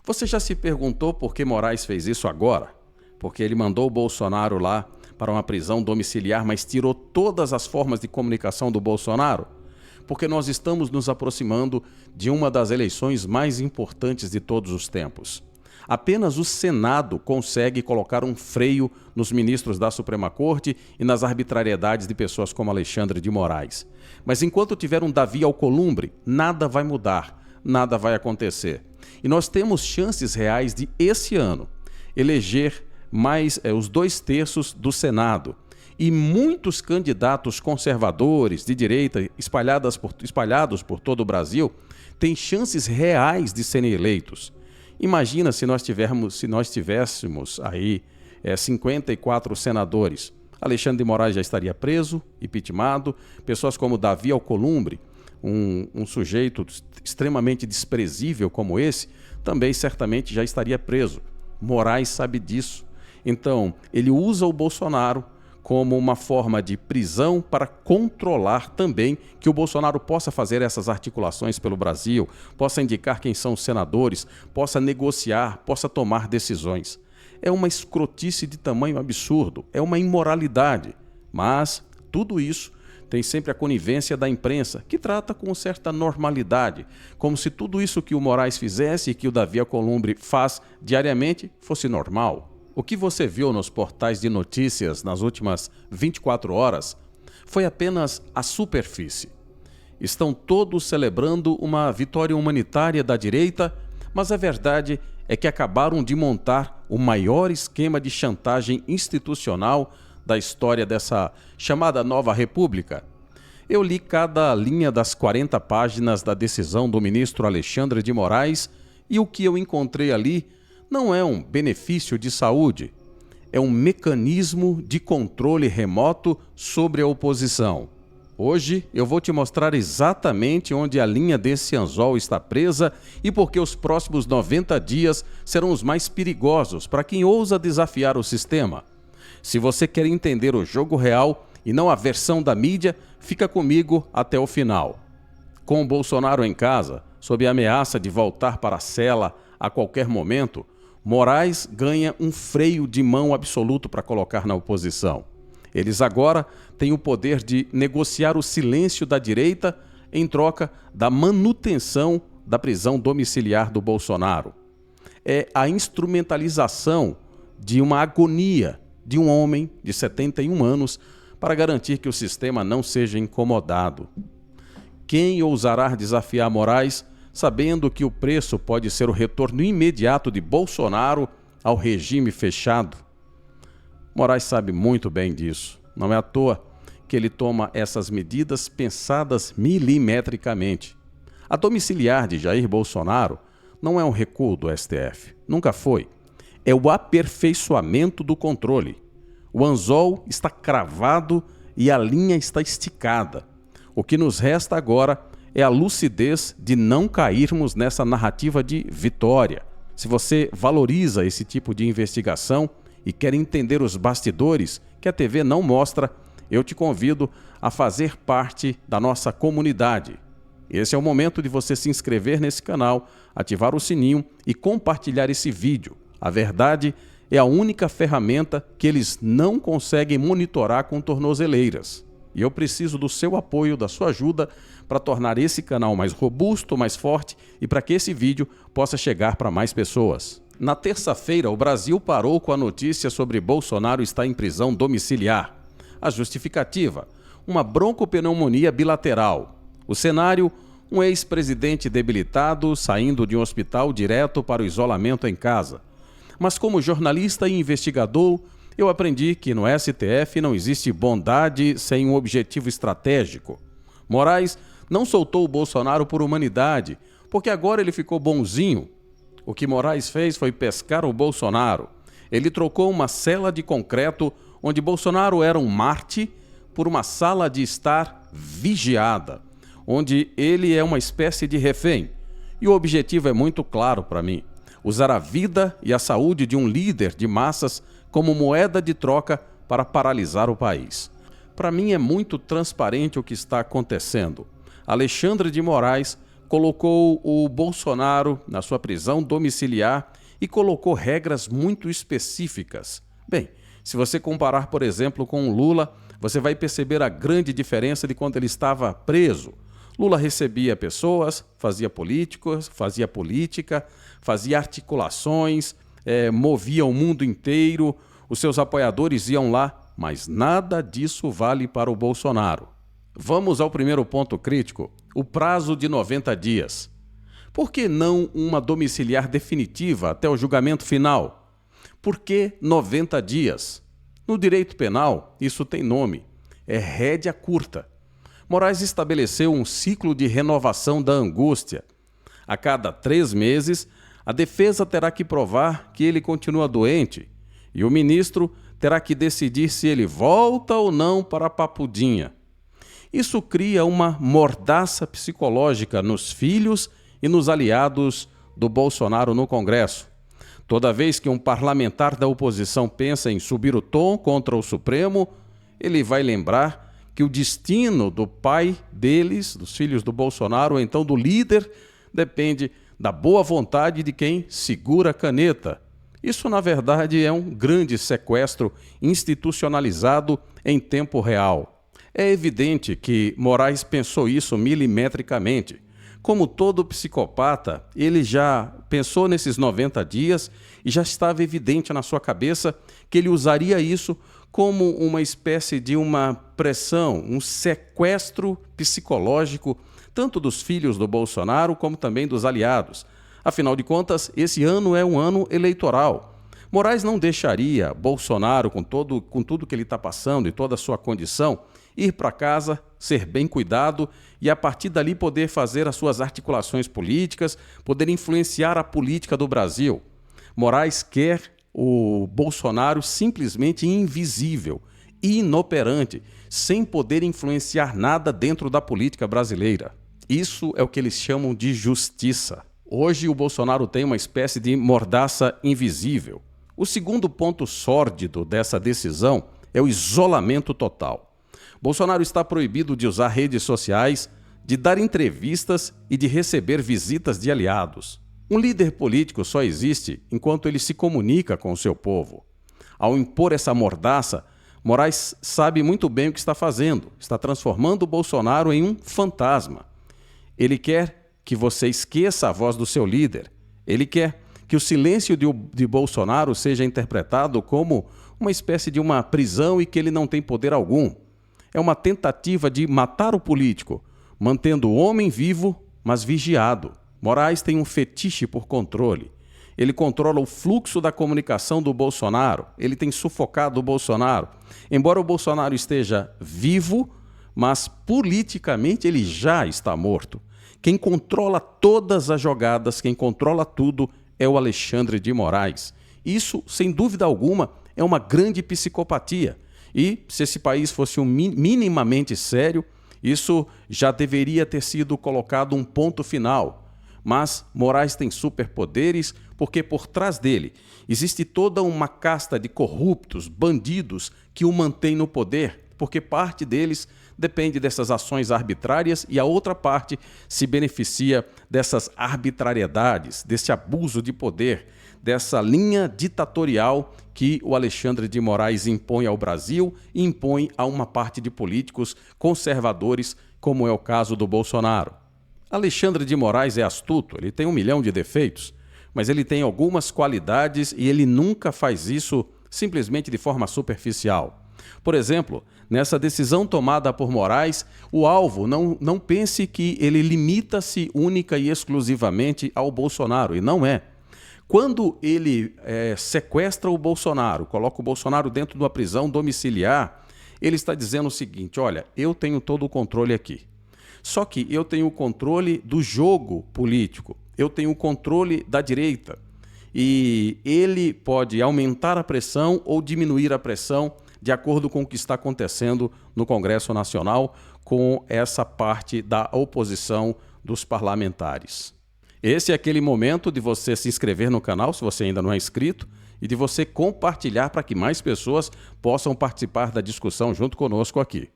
Você já se perguntou por que Moraes fez isso agora? Porque ele mandou o Bolsonaro lá para uma prisão domiciliar, mas tirou todas as formas de comunicação do Bolsonaro? Porque nós estamos nos aproximando de uma das eleições mais importantes de todos os tempos. Apenas o Senado consegue colocar um freio nos ministros da Suprema Corte e nas arbitrariedades de pessoas como Alexandre de Moraes. Mas enquanto tiver um Davi Alcolumbre, nada vai mudar, nada vai acontecer. E nós temos chances reais de, esse ano, eleger mais os 2/3 do Senado. E muitos candidatos conservadores de direita espalhados por todo o Brasil têm chances reais de serem eleitos. Imagina se nós tivéssemos aí 54 senadores. Alexandre de Moraes já estaria preso, impeachmentado. Pessoas como Davi Alcolumbre, um sujeito extremamente desprezível como esse, também certamente já estaria preso. Moraes sabe disso. Então, ele usa o Bolsonaro como uma forma de prisão para controlar também que o Bolsonaro possa fazer essas articulações pelo Brasil, possa indicar quem são os senadores, possa negociar, possa tomar decisões. É uma escrotice de tamanho absurdo, é uma imoralidade. Mas tudo isso tem sempre a conivência da imprensa, que trata com certa normalidade, como se tudo isso que o Moraes fizesse e que o Davi Alcolumbre faz diariamente fosse normal. O que você viu nos portais de notícias nas últimas 24 horas foi apenas a superfície. Estão todos celebrando uma vitória humanitária da direita, mas a verdade é que acabaram de montar o maior esquema de chantagem institucional da história dessa chamada Nova República. Eu li cada linha das 40 páginas da decisão do ministro Alexandre de Moraes e o que eu encontrei ali não é um benefício de saúde, é um mecanismo de controle remoto sobre a oposição. Hoje eu vou te mostrar exatamente onde a linha desse anzol está presa e por que os próximos 90 dias serão os mais perigosos para quem ousa desafiar o sistema. Se você quer entender o jogo real e não a versão da mídia, fica comigo até o final. Com o Bolsonaro em casa, sob a ameaça de voltar para a cela a qualquer momento, Moraes ganha um freio de mão absoluto para colocar na oposição. Eles agora têm o poder de negociar o silêncio da direita em troca da manutenção da prisão domiciliar do Bolsonaro. É a instrumentalização de uma agonia de um homem de 71 anos para garantir que o sistema não seja incomodado. Quem ousará desafiar Moraes, sabendo que o preço pode ser o retorno imediato de Bolsonaro ao regime fechado? Moraes sabe muito bem disso. Não é à toa que ele toma essas medidas pensadas milimetricamente. A domiciliar de Jair Bolsonaro não é um recuo do STF. Nunca foi. É o aperfeiçoamento do controle. O anzol está cravado e a linha está esticada. O que nos resta agora é a lucidez de não cairmos nessa narrativa de vitória. Se você valoriza esse tipo de investigação e quer entender os bastidores que a TV não mostra, eu te convido a fazer parte da nossa comunidade. Esse é o momento de você se inscrever nesse canal, ativar o sininho e compartilhar esse vídeo. A verdade é a única ferramenta que eles não conseguem monitorar com tornozeleiras. E eu preciso do seu apoio, da sua ajuda, para tornar esse canal mais robusto, mais forte e para que esse vídeo possa chegar para mais pessoas. Na terça-feira, o Brasil parou com a notícia sobre Bolsonaro estar em prisão domiciliar. A justificativa: uma broncopneumonia bilateral. O cenário: um ex-presidente debilitado saindo de um hospital direto para o isolamento em casa. Mas como jornalista e investigador, eu aprendi que no STF não existe bondade sem um objetivo estratégico. Moraes não soltou o Bolsonaro por humanidade, porque agora ele ficou bonzinho. O que Moraes fez foi pescar o Bolsonaro. Ele trocou uma cela de concreto onde Bolsonaro era um Marte por uma sala de estar vigiada, onde ele é uma espécie de refém. E o objetivo é muito claro para mim: usar a vida e a saúde de um líder de massas como moeda de troca para paralisar o país. Para mim é muito transparente o que está acontecendo. Alexandre de Moraes colocou o Bolsonaro na sua prisão domiciliar e colocou regras muito específicas. Bem, se você comparar, por exemplo, com o Lula, você vai perceber a grande diferença de quando ele estava preso. Lula recebia pessoas, fazia política, fazia articulações, movia o mundo inteiro, os seus apoiadores iam lá, mas nada disso vale para o Bolsonaro. Vamos ao primeiro ponto crítico, o prazo de 90 dias. Por que não uma domiciliar definitiva até o julgamento final? Por que 90 dias? No direito penal, isso tem nome, é rédea curta. Moraes estabeleceu um ciclo de renovação da angústia. A cada 3 meses, a defesa terá que provar que ele continua doente e o ministro terá que decidir se ele volta ou não para a papudinha. Isso cria uma mordaça psicológica nos filhos e nos aliados do Bolsonaro no Congresso. Toda vez que um parlamentar da oposição pensa em subir o tom contra o Supremo, ele vai lembrar que o destino do pai deles, dos filhos do Bolsonaro, ou então do líder, depende da boa vontade de quem segura a caneta. Isso, na verdade, é um grande sequestro institucionalizado em tempo real. É evidente que Moraes pensou isso milimetricamente. Como todo psicopata, ele já pensou nesses 90 dias e já estava evidente na sua cabeça que ele usaria isso como uma espécie de uma pressão, um sequestro psicológico, tanto dos filhos do Bolsonaro como também dos aliados. Afinal de contas, esse ano é um ano eleitoral. Moraes não deixaria Bolsonaro, com tudo que ele está passando e toda a sua condição, ir para casa, ser bem cuidado e a partir dali poder fazer as suas articulações políticas, poder influenciar a política do Brasil. Moraes quer o Bolsonaro simplesmente invisível, inoperante, sem poder influenciar nada dentro da política brasileira. Isso é o que eles chamam de justiça. Hoje o Bolsonaro tem uma espécie de mordaça invisível. O segundo ponto sórdido dessa decisão é o isolamento total. Bolsonaro está proibido de usar redes sociais, de dar entrevistas e de receber visitas de aliados. Um líder político só existe enquanto ele se comunica com o seu povo. Ao impor essa mordaça, Moraes sabe muito bem o que está fazendo. Está transformando o Bolsonaro em um fantasma. Ele quer que você esqueça a voz do seu líder. Ele quer que o silêncio de Bolsonaro seja interpretado como uma espécie de uma prisão e que ele não tem poder algum. É uma tentativa de matar o político, mantendo o homem vivo, mas vigiado. Moraes tem um fetiche por controle. Ele controla o fluxo da comunicação do Bolsonaro. Ele tem sufocado o Bolsonaro. Embora o Bolsonaro esteja vivo, mas politicamente ele já está morto. Quem controla todas as jogadas, quem controla tudo, é o Alexandre de Moraes. Isso, sem dúvida alguma, é uma grande psicopatia. E, se esse país fosse minimamente sério, isso já deveria ter sido colocado um ponto final. Mas Moraes tem superpoderes porque por trás dele existe toda uma casta de corruptos, bandidos que o mantém no poder, porque parte deles depende dessas ações arbitrárias e a outra parte se beneficia dessas arbitrariedades, desse abuso de poder, dessa linha ditatorial que o Alexandre de Moraes impõe ao Brasil e impõe a uma parte de políticos conservadores, como é o caso do Bolsonaro. Alexandre de Moraes é astuto, ele tem 1 milhão de defeitos, mas ele tem algumas qualidades e ele nunca faz isso simplesmente de forma superficial. Por exemplo, nessa decisão tomada por Moraes, o alvo não pense que ele limita-se única e exclusivamente ao Bolsonaro, e não é. Quando ele sequestra o Bolsonaro, coloca o Bolsonaro dentro de uma prisão domiciliar, ele está dizendo o seguinte: olha, eu tenho todo o controle aqui. Só que eu tenho o controle do jogo político, eu tenho o controle da direita. E ele pode aumentar a pressão ou diminuir a pressão de acordo com o que está acontecendo no Congresso Nacional com essa parte da oposição dos parlamentares. Esse é aquele momento de você se inscrever no canal, se você ainda não é inscrito, e de você compartilhar para que mais pessoas possam participar da discussão junto conosco aqui.